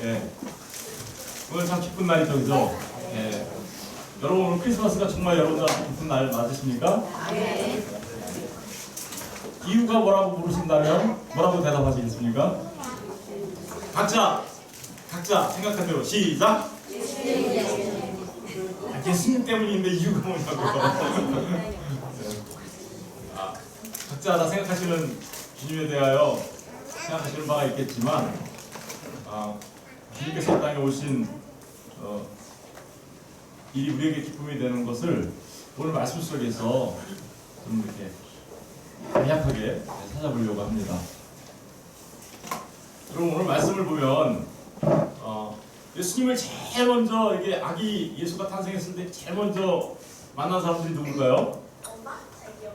예. 오늘 참 기쁜 날이죠, 그죠? 예. 여러분 오늘 크리스마스가 정말 여러분들 기쁜 날 맞으십니까? 네. 이유가 뭐라고 물으신다면 뭐라고 대답하시겠습니까? 각자 생각한 대로 시작! 예수님 때문인데 이유가 뭐냐고. 각자 다 생각하시는 주님에 대하여 생각하시는 바가 있겠지만 주님께서 이 땅에 오신 일이 우리에게 기쁨이 되는 것을 오늘 말씀 속에서 좀 이렇게 간략하게 찾아보려고 합니다. 그럼 오늘 말씀을 보면 예수님을 제일 먼저 이게 아기 예수가 탄생했을 때 제일 먼저 만난 사람들이 누군가요? 엄마? 자기요.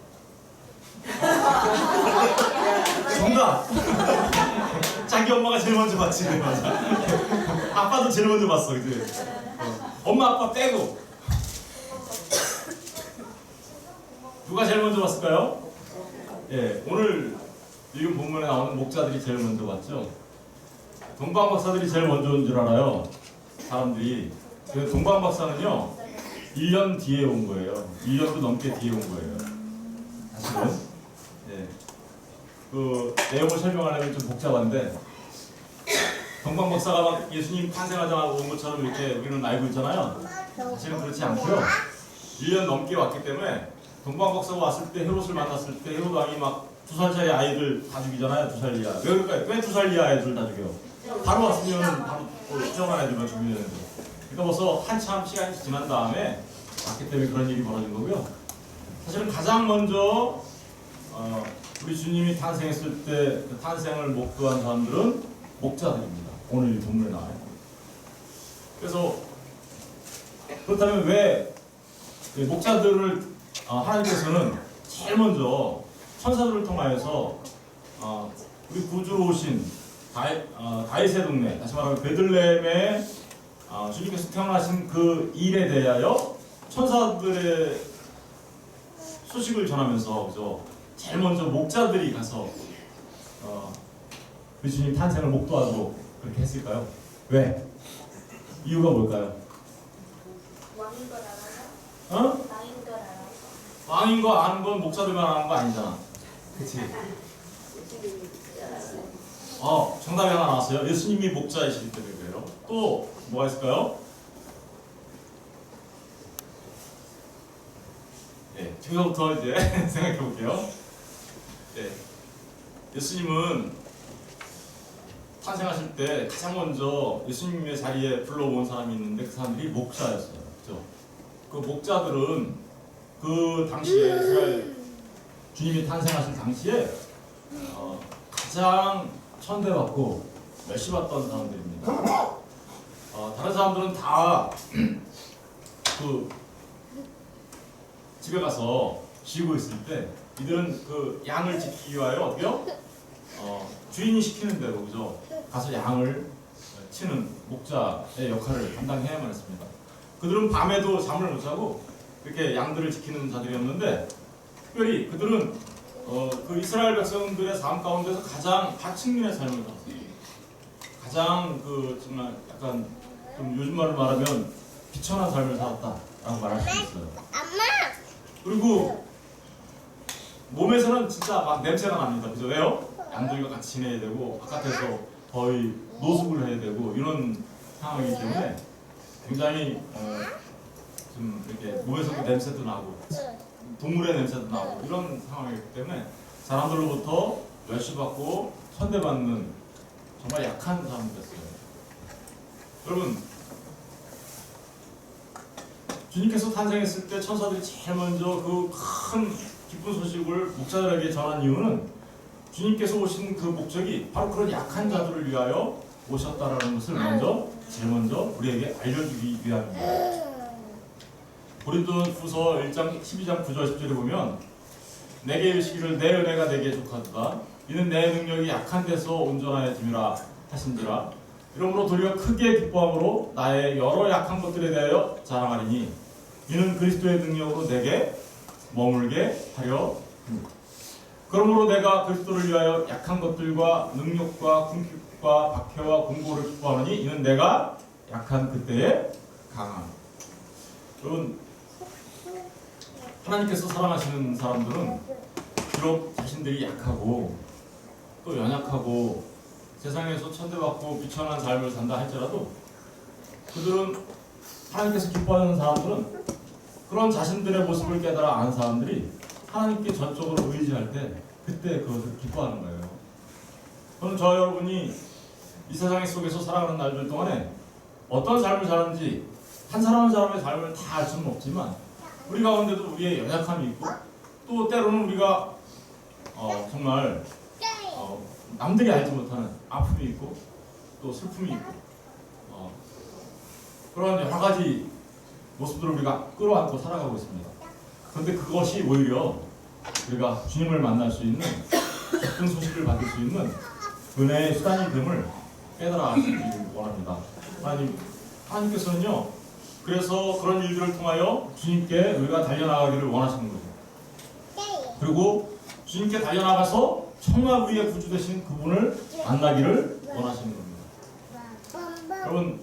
정답! 자기 엄마가 제일 먼저 봤지. 맞아. 아빠도 제일 먼저 봤어. 그치? 엄마 아빠 빼고 누가 제일 먼저 봤을까요? 예, 오늘 지금 본문에 나오는 목자들이 제일 먼저 봤죠. 동방박사들이 제일 먼저 온 줄 알아요. 사람들이. 동방박사는요 1년 뒤에 온 거예요. 1년도 넘게 뒤에 온 거예요. 사실은. 예. 그 내용을 설명하려면 좀 복잡한데 동방박사가 막 예수님 탄생하자마자 온 것처럼 이렇게 우리는 알고 있잖아요. 사실은 그렇지 않고요. 1년 넘게 왔기 때문에 동방박사가 왔을 때 헤롯을 만났을 때 헤롯 왕이 막 2살짜리 아이들 다 죽이잖아요. 2살 이하. 왜 그럴까요? 왜 2살 이하 애들 다 죽여? 바로 왔으면 바로 수정한 애들만 죽이면 되는데. 그러니까 벌써 한참 시간이 지난 다음에 왔기 때문에 그런 일이 벌어진 거고요. 사실은 가장 먼저 우리 주님이 탄생했을 때 그 탄생을 목도한 사람들은 목자들입니다. 오늘 이 본문에 나와요. 그래서 그렇다면 왜 목자들을 하나님께서는 제일 먼저 천사들을 통하여서 우리 구주로 오신 다윗의 동네, 다시 말하면 베들레헴에 주님께서 태어나신 그 일에 대하여 천사들의 소식을 전하면서 그죠? 제일 먼저 목자들이 가서 우리 주님 탄생을 목도하도록 그렇게 했을까요? 왜? 이유가 뭘까요? 왕인 걸 알아요? 어? 왕인 걸 알아요? 왕인 거 아는 건 목자들만 아는 거 아니잖아. 그치? 정답이 하나 나왔어요. 예수님이 목자이실 때 그래요. 또 뭐가 있을까요? 네, 지금부터 이제 생각해 볼게요. 네, 예수님은 탄생하실 때 가장 먼저 예수님의 자리에 불러온 사람이 있는데 그 사람들이 목자였어요. 그죠? 그 목자들은 그 당시에 이스라엘 주님이 탄생하신 당시에 가장 천대받고 멸시받던 사람들입니다. 다른 사람들은 다 그 집에 가서 쉬고 있을 때 이들은 그 양을 지키기 위하여 어떻게요? 주인이 시키는 대로 그죠? 가서 양을 치는 목자의 역할을 감당해야만 했습니다. 그들은 밤에도 잠을 못 자고 이렇게 양들을 지키는 자들이었는데 특별히 그들은 그 이스라엘 백성들의 삶 가운데서 가장 하층민의 삶을 살았어요. 가장 그 정말 약간 좀 요즘 말로 말하면 비천한 삶을 살았다라고 말할 수 있어요. 그리고 몸에서는 진짜 막 냄새가 납니다. 그죠? 왜요? 양들과 같이 지내야 되고 바깥에서 거의 노숙을 해야 되고 이런 상황이기 때문에 굉장히 좀 이렇게 몸에서도 냄새도 나고 동물의 냄새도 나고 이런 상황이기 때문에 사람들로부터 멸시받고 천대받는 정말 약한 사람들이었어요. 여러분 주님께서 탄생했을 때 천사들이 제일 먼저 그 큰 기쁜 소식을 목자들에게 전한 이유는 주님께서 오신 그 목적이 바로 그런 약한 자들을 위하여 오셨다라는 것을 제일 먼저 우리에게 알려주기 위함입니다. 고린도후서 1장 12장 9절 10절에 보면 내게 이르시기를 내 은혜가 내게 족하도다 이는 내 능력이 약한 데서 온전하여짐이라 하신지라 이러므로 도리어 크게 기뻐함으로 나의 여러 약한 것들에 대하여 자랑하리니 이는 그리스도의 능력으로 내게 머물게 하려 합니다. 그러므로 내가 그리스도를 위하여 약한 것들과 능력과 핍박과 박해와 공고를 기뻐하느니 이는 내가 약한 그때에 강함. 여러분, 하나님께서 사랑하시는 사람들은 비록 자신들이 약하고 또 연약하고 세상에서 천대받고 비천한 삶을 산다 할지라도 그들은 하나님께서 기뻐하는 사람들은 그런 자신들의 모습을 깨달아 아는 사람들이 하나님께 전적으로 의지할 때 그때 그것을 기뻐하는 거예요. 저는 저 여러분이 이 세상 속에서 살아가는 날들 동안에 어떤 삶을 사는지 한 사람 한 사람의 삶을 다 알 수는 없지만 우리 가운데도 우리의 연약함이 있고 또 때로는 우리가 정말 남들이 알지 못하는 아픔이 있고 또 슬픔이 있고 그런 여러 가지 모습들을 우리가 끌어안고 살아가고 있습니다. 그런데 그것이 오히려 우리가 주님을 만날 수 있는 기쁜 소식을 받을 수 있는 은혜의 수단이 됨을 깨달아 아시길 원합니다. 하나님께서는요, 그래서 그런 일들을 통하여 주님께 우리가 달려나가기를 원하시는 거죠. 그리고 주님께 달려나가서 정말 우리의 구주 되신 그분을 만나기를 원하시는 겁니다. 여러분,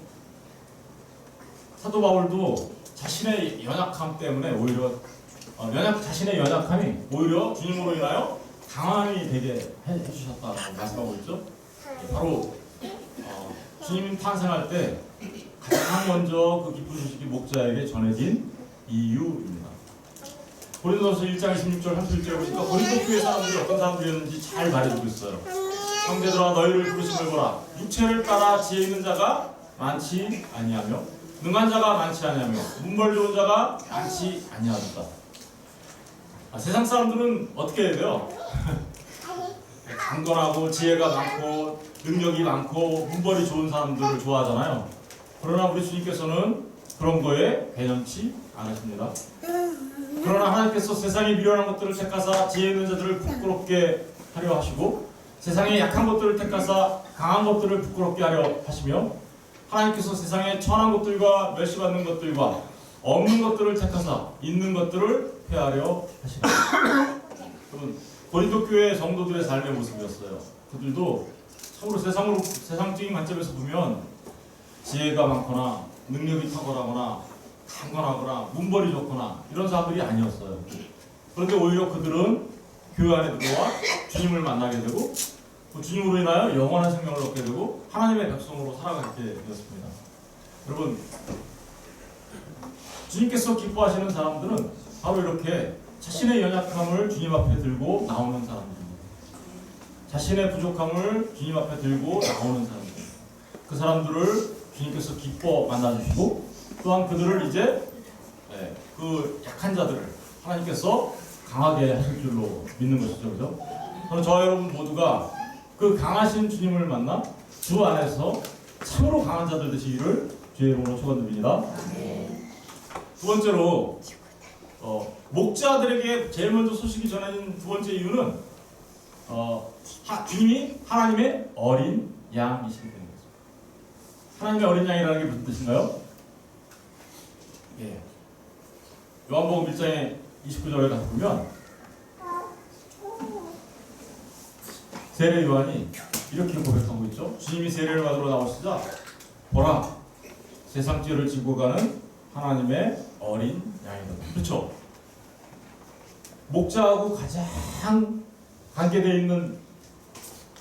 사도 바울도 자신의 연약함 때문에 오히려 자신의 연약함이 오히려 주님으로 인하여 강함이 되게 해주셨다고 말씀하고 있죠. 바로 주님 탄생할 때 가장 먼저 그 기쁜 소식이 목자에게 전해진 이유입니다. 고린도서 1장 26절 31절에 보니까 고린도 교회 사람들이 어떤 사람들이었는지 잘 말해주고 있어요. 형제들아 너희를 부르심을 보라. 육체를 따라 지혜 있는 자가 많지 아니하며 능한 자가 많지 아니하며 문벌 좋은 자가 많지 아니하도다. 세상 사람들은 어떻게 해야 돼요? 강건하고 지혜가 많고 능력이 많고 문벌이 좋은 사람들을 좋아하잖아요. 그러나 우리 주님께서는 그런 거에 개념치 않으십니다. 그러나 하나님께서 세상에 미련한 것들을 택하사 지혜 있는 자들을 부끄럽게 하려 하시고 세상에 약한 것들을 택하사 강한 것들을 부끄럽게 하려 하시며 하나님께서 세상에 천한 것들과 멸시받는 것들과 없는 것들을 택하사 있는 것들을 폐하려 하시다. 여러분, 고린도 교회 성도들의 삶의 모습이었어요. 그들도 참으로 세상적인 관점에서 보면 지혜가 많거나 능력이 탁월하거나 강건하거나 문벌이 좋거나 이런 사람들이 아니었어요. 그런데 오히려 그들은 교회 안에 들어와 주님을 만나게 되고 주님으로 인하여 영원한 생명을 얻게 되고 하나님의 백성으로 살아가게 되었습니다. 여러분, 주님께서 기뻐하시는 사람들은 바로 이렇게 자신의 연약함을 주님 앞에 들고 나오는 사람들입니다. 자신의 부족함을 주님 앞에 들고 나오는 사람들. 그 사람들을 주님께서 기뻐 만나주시고 또한 그들을 이제 그 약한 자들을 하나님께서 강하게 하실 줄로 믿는 것이죠. 그죠? 저는 저 여러분 모두가 그 강하신 주님을 만나 주 안에서 참으로 강한 자들 되시기를 주의 이름으로 축원드립니다. 두 번째로 목자들에게 제일 먼저 소식이 전해진 두 번째 이유는 주님이 하나님의 어린 양이시기 때문입니다. 하나님의 어린 양이라는 게 무슨 뜻인가요? 요한복음 1장의 29절에 가서 보면 세례 요한이 이렇게 고백하고 있죠. 주님이 세례를 받으러 나오시자 보라 세상 죄를 지고 가는 하나님의 어린 양이다. 그렇죠? 목자하고 가장 관계되어 있는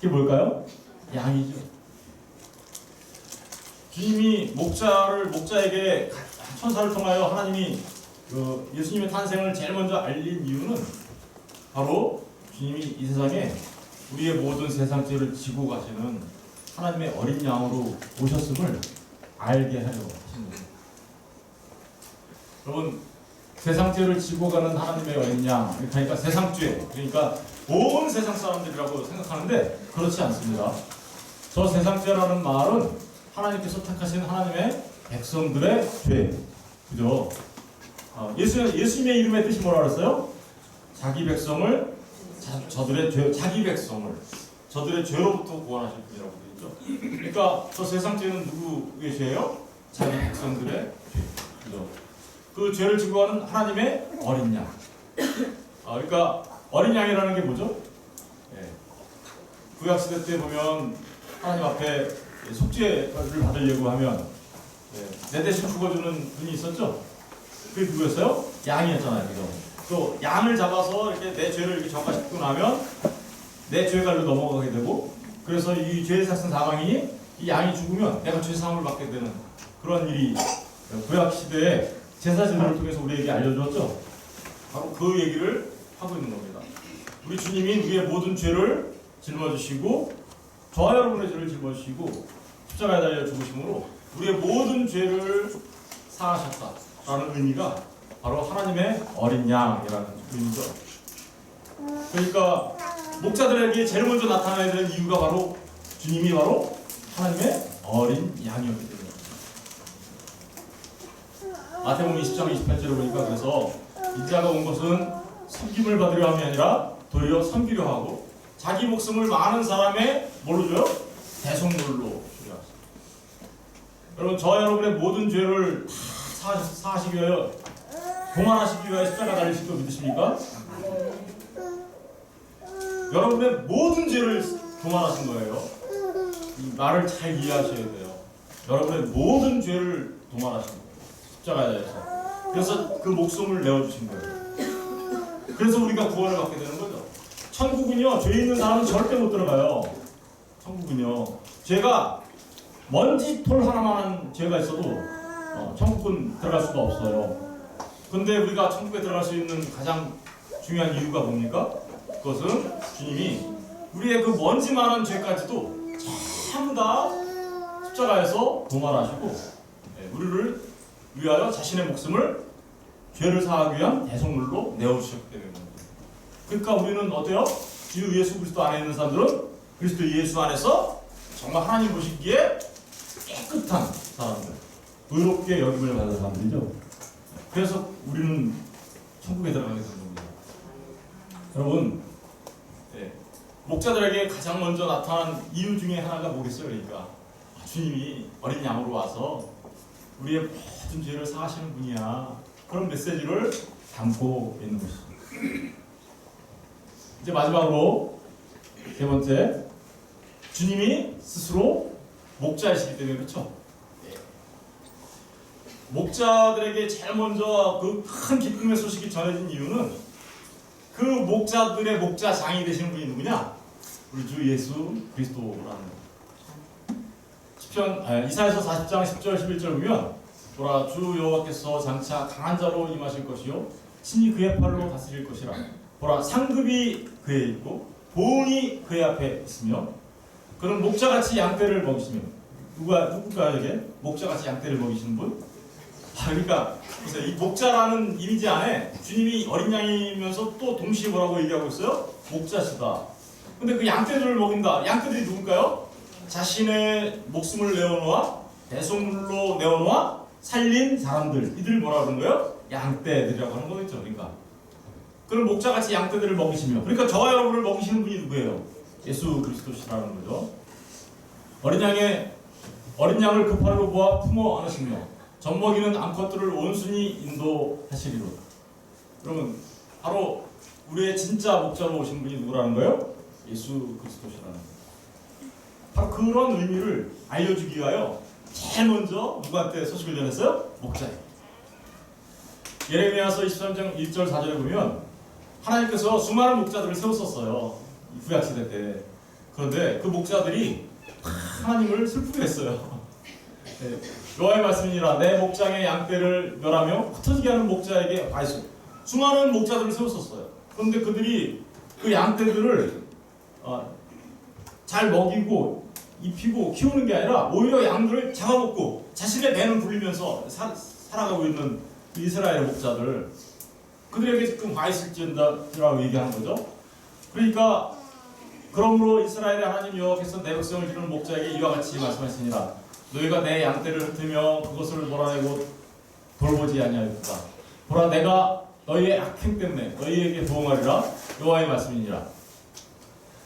게 뭘까요? 양이죠. 주님이 목자에게 천사를 통하여 하나님이 예수님의 탄생을 제일 먼저 알린 이유는 바로 주님이 이 세상에 우리의 모든 세상 죄를 지고 가시는 하나님의 어린 양으로 오셨음을 알게 하려고 하신 거예요. 여러분, 세상 죄를 지고 가는 하나님의 어린 양, 그러니까 세상 죄, 그러니까 온 세상 사람들이라고 생각하는데 그렇지 않습니다. 저 세상 죄라는 말은 하나님께서 택하신 하나님의 백성들의 죄, 그죠? 예수님의 이름의 뜻이 뭐라 그랬어요? 자기 백성을 저들의 죄로부터 구원하실 분이라고 되어 있죠. 그러니까 저 세상 죄는 누구의 죄예요? 자기 백성들의 죄, 그죠? 그 죄를 지고 가는 하나님의 어린 양. 그러니까 어린 양이라는 게 뭐죠? 구약 시대 때 보면 하나님 앞에 속죄를 받으려고 하면 내 대신 죽어주는 분이 있었죠? 그게 누구였어요? 양이었잖아요. 그죠? 또 양을 잡아서 이렇게 내 죄를 이렇게 전가시키고 나면 내 죄갈로 넘어가게 되고, 그래서 이 죄의 삭슨 사망이 이 양이 죽으면 내가 죄 사함을 받게 되는 그런 일이 구약 시대에 제사 제도를 통해서 우리에게 알려주었죠. 바로 그 얘기를 하고 있는 겁니다. 우리 주님이 우리의 모든 죄를 짊어지시고 저와 여러분의 죄를 짊어지시고 십자가에 달려 죽으심으로 우리의 모든 죄를 사하셨다라는 의미가 바로 하나님의 어린 양이라는 의미죠. 그러니까 목자들에게 제일 먼저 나타나야 되는 이유가 바로 주님이 바로 하나님의 어린 양이었기 때문입니다. 마태복음 20장 28절을 보니까 그래서 인자가 온 것은 섬김을 받으려 함이 아니라 도리어 섬기려 하고 자기 목숨을 많은 사람의 뭘로 줘요? 대속물로 주려 하십니다. 여러분, 저와 여러분의 모든 죄를 다 사하시기 위하여 동안하시기 위하여 십자가 달리실 거 믿으십니까? 여러분의 모든 죄를 동안하신 거예요. 이 말을 잘 이해하셔야 돼요. 여러분의 모든 죄를 동안하신 거예요. 십자가에서. 그래서 그 목숨을 내어주신 거예요. 그래서 우리가 구원을 받게 되는 거죠. 천국은요, 죄 있는 사람은 절대 못 들어가요. 천국은요, 죄가 먼지털 하나만한 죄가 있어도 천국은 들어갈 수가 없어요. 근데 우리가 천국에 들어갈 수 있는 가장 중요한 이유가 뭡니까? 그것은 주님이 우리의 그 먼지만한 죄까지도 전부 다 십자가에서 도말하시고 우리를 위하여 자신의 목숨을 죄를 사하기 위한 대속물로 내어주셨기 때문입니다. 그러니까 우리는 어때요? 주 예수 그리스도 안에 있는 사람들은 그리스도 예수 안에서 정말 하나님 보시기에 깨끗한 사람들, 의롭게 여김을 받은 사람들이죠. 그래서 우리는 천국에 들어가게 되는 겁니다. 여러분, 목자들에게 가장 먼저 나타난 이유 중에 하나가 뭐겠어요? 그러니까 주님이 어린 양으로 와서 우리의 모든 죄를 사하시는 분이야. 그런 메시지를 담고 있는 것이죠. 이제 마지막으로 세 번째, 주님이 스스로 목자이시기 때문에 그렇죠. 목자들에게 제일 먼저 그 큰 기쁨의 소식이 전해진 이유는 그 목자들의 목자장이 되시는 분이 누구냐? 우리 주 예수 그리스도라는 이사야서 40장 10절 11절 보면 보라 주 여호와께서 장차 강한 자로 임하실 것이요 친히 그의 팔로 다스릴 것이라. 보라 상급이 그에 있고 보응이 그의 앞에 있으며 그는 목자같이 양떼를 먹이시며. 누굴까요 이게? 목자같이 양떼를 먹이시는 분? 그러니까 보세요. 이 목자라는 이미지 안에 주님이 어린 양이면서 또 동시에 뭐라고 얘기하고 있어요? 목자시다. 근데 그 양떼들을 먹인다. 양떼들이 누굴까요? 자신의 목숨을 내어놓아 대속물로 내어놓아 살린 사람들. 이들을 뭐라고 하는 거예요? 양떼들이라고 하는 거겠죠. 그러니까 그런 목자같이 양떼들을 먹이시며, 그러니까 저와 여러분을 먹이시는 분이 누구예요? 예수 그리스도시라는 거죠. 어린 양을 그 팔로 모아 품어 안으시며 젖먹이는 암컷들을 온순히 인도하시리로. 여러분, 바로 우리의 진짜 목자로 오신 분이 누구라는 거예요? 예수 그리스도시라는 거예요. 바로 그런 의미를 알려주기 위하여 제일 먼저 누구한테 소식을 전했어요? 목자에. 예레미야서 23장 1절 4절에 보면 하나님께서 수많은 목자들을 세웠었어요. 구약시대 때. 그런데 그 목자들이 하나님을 슬프게 했어요. 여호와의 말씀이니라 내 목장의 양떼를 멸하며 흩어지게 하는 목자에게 과했어요. 수많은 목자들을 세웠었어요. 그런데 그들이 그 양떼들을 잘 먹이고 입히고 키우는 게 아니라 오히려 양들을 잡아먹고 자신의 배는 불리면서 살아가고 있는 그 이스라엘 목자들, 그들에게 지금 과했을지언다라고 얘기하는 거죠. 그러니까 그러므로 이스라엘의 하나님 여호와께서 내 백성을 기르는 목자에게 이와 같이 말씀하시니라 너희가 내 양떼를 흩으며 그것을 몰아내고 돌보지 아니하였다. 보라 내가 너희의 악행 때문에 너희에게 보응하리라. 여호와의 말씀이니라.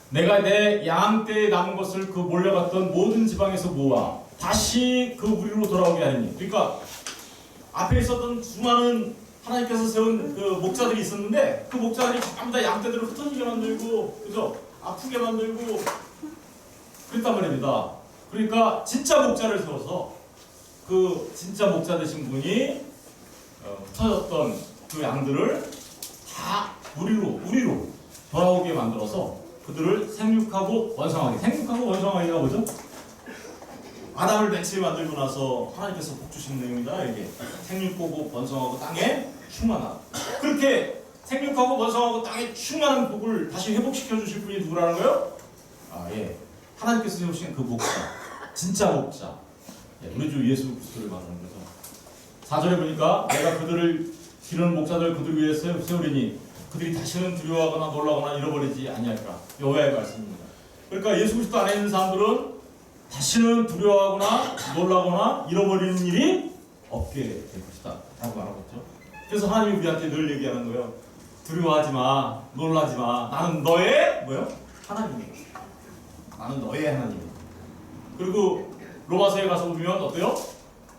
내가 내 양떼에 남은 것을 그 몰려갔던 모든 지방에서 모아 다시 그 무리로 돌아오게 하리니. 그러니까 앞에 있었던 수많은 하나님께서 세운 그 목자들이 있었는데 그 목자들이 전부 다 양떼들을 흩어지게 만들고, 그죠? 아프게 만들고 그랬단 말입니다. 그러니까 진짜 목자를 세워서 그 진짜 목자 되신 분이 흩어졌던 그 양들을 다 우리로 돌아오게 만들어서 그들을 생육하고 번성하기가 뭐죠? 아담을 맨 처음에 만들고 나서 하나님께서 복 주시는 내용이다. 이게 생육하고 번성하고 땅에 충만하다. 그렇게 생육하고 번성하고 땅에 충만한 복을 다시 회복시켜 주실 분이 누구라는 거예요? 예, 하나님께서 세우신 그 목자, 진짜 목자, 우리 주 예수 그리스도를 말하는 거죠. 4절에 보니까 내가 그들을 기르는 목자들 그들 위해 세우리니 그들이 다시는 두려워하거나 놀라거나 잃어버리지 아니할까. 여호와의 말씀입니다. 그러니까 예수 그리스도 안에 있는 사람들은 다시는 두려워하거나 놀라거나 잃어버리는 일이 없게 될 것이다 라고 말하고 있죠. 그래서 하나님이 우리한테 늘 얘기하는 거예요. 두려워하지 마, 놀라지 마. 나는 너의 하나님이야. 나는 너의 하나님이야. 그리고 로마서에 가서 보면 어때요?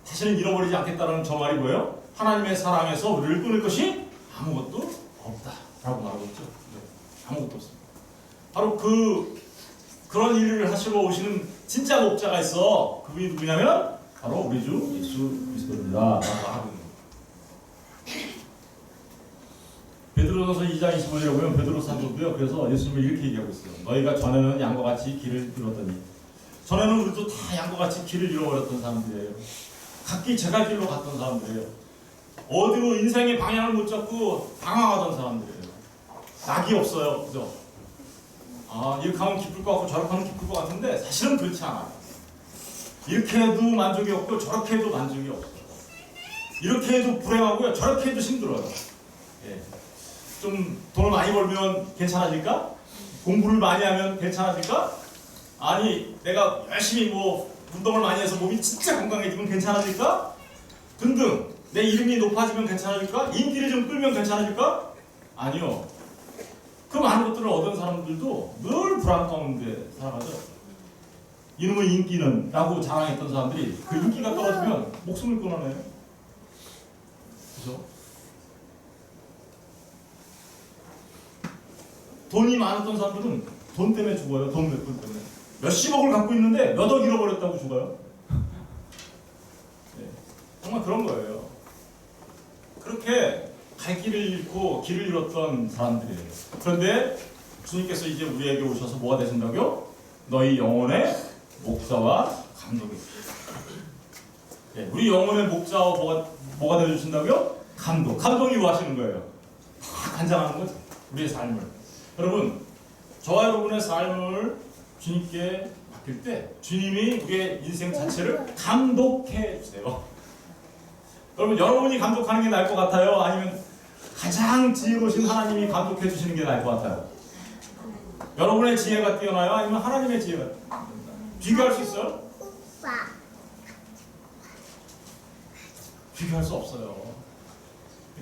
다시는 잃어버리지 않겠다는 저 말이 뭐예요? 하나님의 사랑에서 우리를 끊을 것이 아무것도 없다 라고 말하고 있죠. 아무것도 없습니다. 바로 그런 일을 하시러 오시는 진짜 목자가 있어. 그분이 누구냐면 바로 우리 주 예수 그리스도입니다 라고 하고 있는 거예요. 베드로전서 2장 25절에 보면 베드로 사도도요. 그래서 예수님이 이렇게 얘기하고 있어요. 너희가 전에는 양과 같이 길을 잃었더니, 전에는 우리도 다 양과 같이 길을 잃어버렸던 사람들이에요. 각기 제갈 길로 갔던 사람들이에요. 어디로 인생의 방향을 못 잡고 방황하던 사람들이에요. 낙이 없어요. 그죠? 이렇게 하면 기쁠 것 같고 저렇게 하면 기쁠 것 같은데 사실은 그렇지 않아요. 이렇게 해도 만족이 없고 저렇게 해도 만족이 없어요. 이렇게 해도 불행하고요. 저렇게 해도 힘들어요. 예. 좀 돈을 많이 벌면 괜찮아질까? 공부를 많이 하면 괜찮아질까? 아니 내가 열심히 운동을 많이 해서 몸이 진짜 건강해지면 괜찮아질까? 등등. 내 이름이 높아지면 괜찮아질까? 인기를 좀 끌면 괜찮아질까? 아니요. 그 많은 것들을 얻은 사람들도 늘 불안 가운데 살아가죠. 이놈의 인기는 라고 자랑했던 사람들이 그 인기가 떨어지면 목숨을 끊어내요. 그죠? 돈이 많았던 사람들은 돈 때문에 죽어요. 돈 몇 푼 때문에. 몇십억을 갖고 있는데 몇 억 잃어버렸다고 죽어요. 네, 정말 그런 거예요. 그렇게 갈 길을 잃고 길을 잃었던 사람들이에요. 그런데 주님께서 이제 우리에게 오셔서 뭐가 되신다고요? 너희 영혼의 목자와 감독이. 네, 우리 영혼의 목자와 뭐가 되어주신다고요? 감독이 뭐 하시는 거예요? 다 간장하는 거죠. 우리의 삶을. 여러분, 저와 여러분의 삶을 주님께 맡길 때 주님이 우리의 인생 자체를 감독해 주세요. 여러분, 여러분이 감독하는 게 나을 것 같아요? 아니면 가장 지혜로우신 하나님이 감독해 주시는 게 나을 것 같아요? 여러분의 지혜가 뛰어나요? 아니면 하나님의 지혜가 뛰어나요? 비교할 수 있어요? 비교할 수 없어요.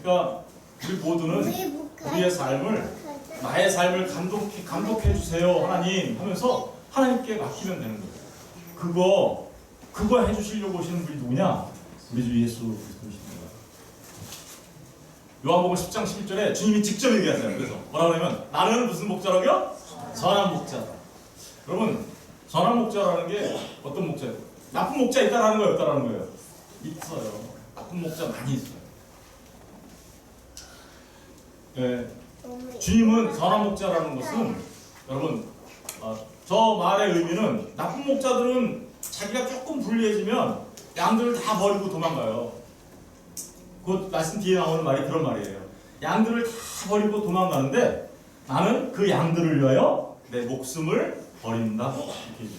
그러니까 우리 모두는 우리의 삶을, 나의 삶을 감독해 주세요 하나님 하면서 하나님께 맡기면 되는 거예요. 그거 해주시려고 오시는 분이 누구냐? 우리 주 예수 그리스도이십니다. 요한복음 10장 11절에 주님이 직접 얘기하세요. 그래서 뭐라고 하냐면 나는 무슨 목자라고요? 선한 목자다. 여러분, 선한 목자라는 게 어떤 목자예요? 나쁜 목자 있다라는 거예요? 없다라는 거예요? 있어요. 나쁜 목자 많이 있어요. 네. 주님은 선한 목자라는 것은 여러분, 저 말의 의미는 나쁜 목자들은 자기가 조금 불리해지면 양들을 다 버리고 도망가요. 그 말씀 뒤에 나오는 말이 그런 말이에요. 양들을 다 버리고 도망가는데 나는 그 양들을 위하여 내 목숨을 버린다. 이렇게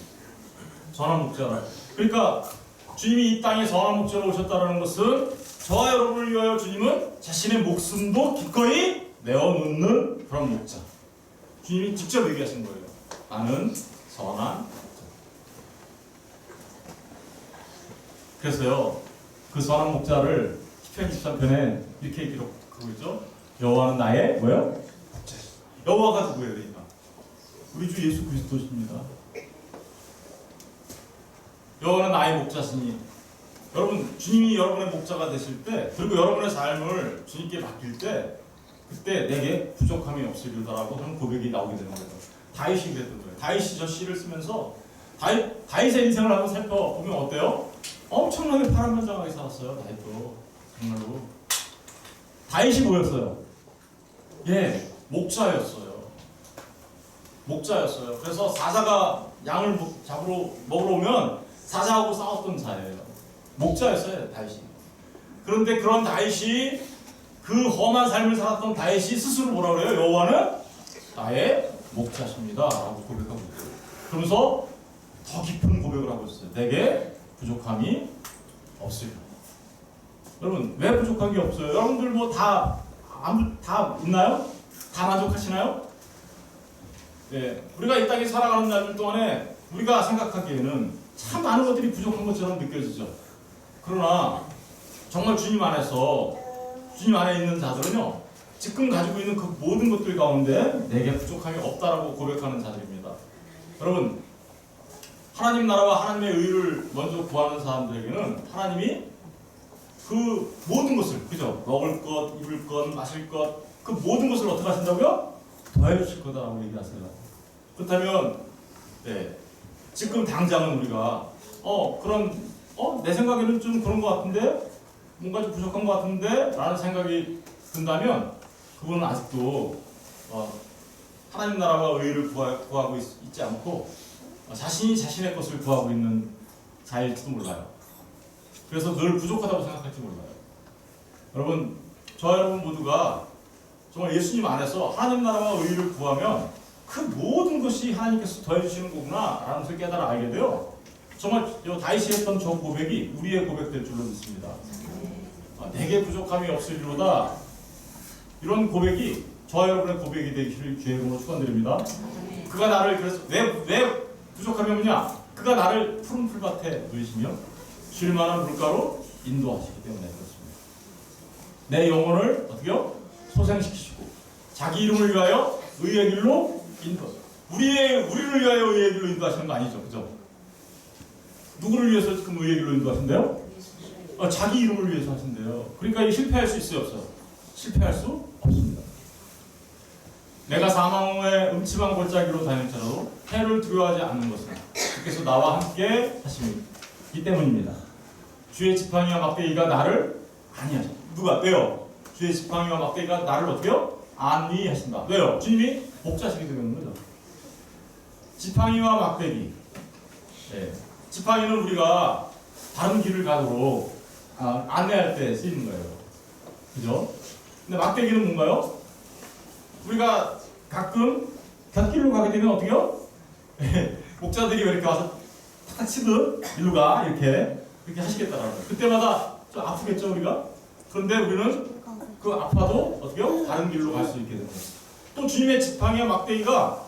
선한 목자라. 그러니까 주님이 이 땅에 선한 목자로 오셨다는 것은 저와 여러분을 위하여 주님은 자신의 목숨도 기꺼이 내어놓는 그런 목자. 주님이 직접 얘기하신 거예요. 나는 선한 목자. 그래서요, 그 선한 목자를 시편 23편에 이렇게 기록하고 있죠. 여호와는 나의 뭐요? 목자. 여호와가 누구예요? 그러니까 우리 주 예수 그리스도십니다. 여호와는 나의 목자시니. 여러분, 주님이 여러분의 목자가 되실 때, 그리고 여러분의 삶을 주님께 맡길 때, 그때 내게 부족함이 없으리다라고 하는 고백이 나오게 되는 거예요. 다윗이 그랬던 거예요. 다윗이 저 시를 쓰면서 다윗의 인생을 한번 살펴보면 어때요? 엄청나게 파란만장하게 살았어요. 다윗도 정말로. 다윗이 뭐였어요? 예, 목자였어요. 목자였어요. 그래서 사자가 양을 잡으러 먹으러 오면 사자하고 싸웠던 자예요. 목자였어요, 다윗이. 그런데 그런 다윗이 그 험한 삶을 살았던 다윗이 스스로 뭐라 그래요? 여호와는 나의 목자십니다 라고 고백하고 있어요. 그러면서 더 깊은 고백을 하고 있어요. 내게 부족함이 없으리라. 여러분, 왜 부족한 게 없어요? 여러분들 뭐 다 있나요? 다 만족하시나요? 네, 우리가 이 땅에 살아가는 날들 동안에 우리가 생각하기에는 참 많은 것들이 부족한 것처럼 느껴지죠. 그러나 정말 주님 안에서, 주님 안에 있는 자들은요, 지금 가지고 있는 그 모든 것들 가운데 내게 부족함이 없다라고 고백하는 자들입니다. 여러분, 하나님 나라와 하나님의 의를 먼저 구하는 사람들에게는 하나님이 그 모든 것을, 그죠? 먹을 것, 입을 것, 마실 것, 그 모든 것을 어떻게 하신다고요? 더해 주실 거다라고 얘기하세요. 그렇다면, 네, 지금 당장은 우리가 내 생각에는 좀 그런 것 같은데, 뭔가 좀 부족한 것 같은데 라는 생각이 든다면 그분은 아직도 하나님 나라와 의를 구하고 있지 않고 자신이 자신의 것을 구하고 있는 자일지도 몰라요. 그래서 늘 부족하다고 생각할지 몰라요. 여러분, 저와 여러분 모두가 정말 예수님 안에서 하나님 나라와 의를 구하면 그 모든 것이 하나님께서 더해주시는 거구나 라는 것을 깨달아 알게 돼요. 정말 다윗이 했던 저 고백이 우리의 고백될 줄로 믿습니다. 내게 부족함이 없으리로다. 이런 고백이 저와 여러분의 고백이 되기를 주의 이름으로 축원드립니다. 그가 나를, 그래서 왜 부족함이 없냐? 그가 나를 푸른 풀밭에 누이시며 쉴 만한 물가로 인도하시기 때문에 그렇습니다. 내 영혼을 어떻게요? 소생시키시고 자기 이름을 위하여 의의 길로 인도. 우리를 위하여 의의 길로 인도하시는 거 아니죠, 그죠? 누구를 위해서 지금 의의 길로 인도하신대요? 자기 이름을 위해서 하신대요. 그러니까 실패할 수 있어요, 없어요? 실패할 수 없습니다. 내가 사망의 음침한 골짜기로 다닐지라도 해를 두려워하지 않는 것은 주께서 나와 함께 하심이기 때문입니다. 주의 지팡이와 막대기가 나를 안위하신다. 누가? 왜요? 주의 지팡이와 막대기가 나를 어떻게요? 안위하신다. 왜요? 주님이 목자시기 때문인 거죠. 지팡이와 막대기. 네. 지팡이는 우리가 다른 길을 가도록 안내할 때 쓰이는 거예요. 그죠? 근데 막대기는 뭔가요? 우리가 가끔 곁길로 가게 되면 어떻게요? 목자들이 이렇게 와서 탁탁 치듯 일로 가 이렇게 하시겠다라는 거예요. 그때마다 좀 아프겠죠 우리가? 그런데 우리는 그 아파도 어떻게요? 다른 길로 갈 수 있게 됩니다. 또 주님의 지팡이와 막대기가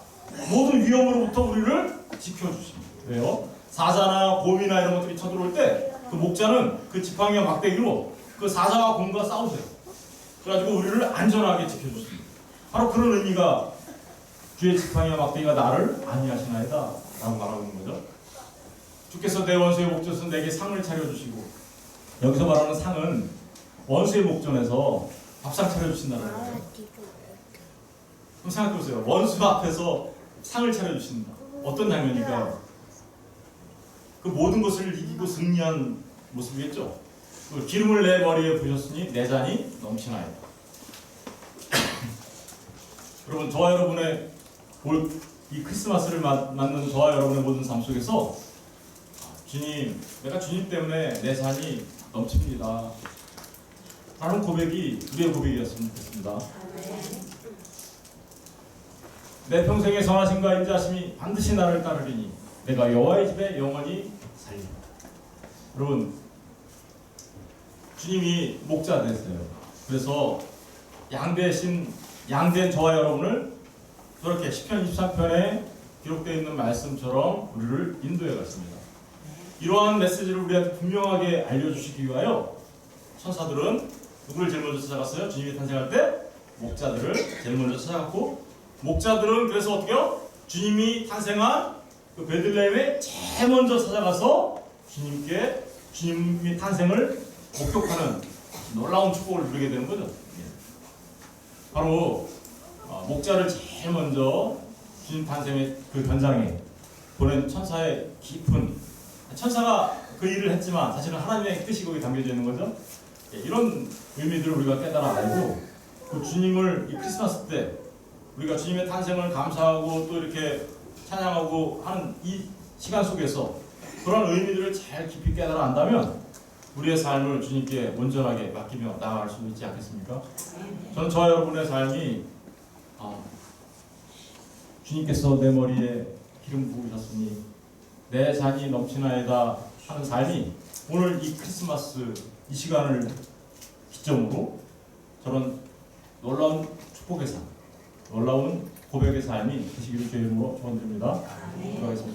모든 위험으로부터 우리를 지켜주십니다. 왜요? 사자나 곰이나 이런 것들이 쳐들어올 때 그 목자는 그 지팡이와 막대기로 그 사자와 곰과 싸우세요. 그래가지고 우리를 안전하게 지켜주십니다. 바로 그런 의미가 주의 지팡이와 막대기가 나를 안위하시나이다 라고 말하고 있는 거죠. 주께서 내 원수의 목전에서 내게 상을 차려주시고, 여기서 말하는 상은 원수의 목전에서 밥상 차려주신다는 거예요. 그럼 생각해보세요. 원수 앞에서 상을 차려주신다. 어떤 장면일까요? 그 모든 것을 이기고 승리한 모습이겠죠. 기름을 내 머리에 부으셨으니 내 잔이 넘치나이다. 여러분, 저와 여러분의 이 크리스마스를 맞는 저와 여러분의 모든 삶 속에서 주님, 내가 주님 때문에 내 잔이 넘칩니다 라는 고백이 우리의 고백이었으면 좋겠습니다. 내 평생의 선하심과 인자하심이 반드시 나를 따르리니 내가 여호와의 집에 영원히 살리라. 여러분, 주님이 목자 되세요. 그래서 양된 저와 여러분을 저렇게 시편 23편에 기록되어 있는 말씀처럼 우리를 인도해 갔습니다. 이러한 메시지를 우리한테 분명하게 알려주시기 위하여 천사들은 누구를 제일 먼저 찾아갔어요? 주님이 탄생할 때 목자들을 제일 먼저 찾아갔고, 목자들은 그래서 어떻게요? 주님이 탄생한 그 베들레헴에 제일 먼저 찾아가서 주님이 탄생을 목격하는 놀라운 축복을 누리게 되는 거죠. 바로 목자를 제일 먼저 주님 탄생의 그 현장에 보낸 천사의 깊은, 천사가 그 일을 했지만 사실은 하나님의 뜻이 거기 담겨져 있는 거죠. 이런 의미들을 우리가 깨달아 알고 그 주님을 이 크리스마스 때 우리가 주님의 탄생을 감사하고 또 이렇게 찬양하고 하는 이 시간 속에서 그런 의미들을 잘 깊이 깨달아 안다면 우리의 삶을 주님께 온전하게 맡기며 나아갈 수 있지 않겠습니까? 저는 저와 여러분의 삶이 주님께서 내 머리에 기름 부으셨으니 내 잔이 넘치나이다 하는 삶이 오늘 이 크리스마스 이 시간을 기점으로 저런 놀라운 축복의 삶, 놀라운 고백의 삶이 되시기를 주의 이름으로 축원드립니다. 기도하겠습니다.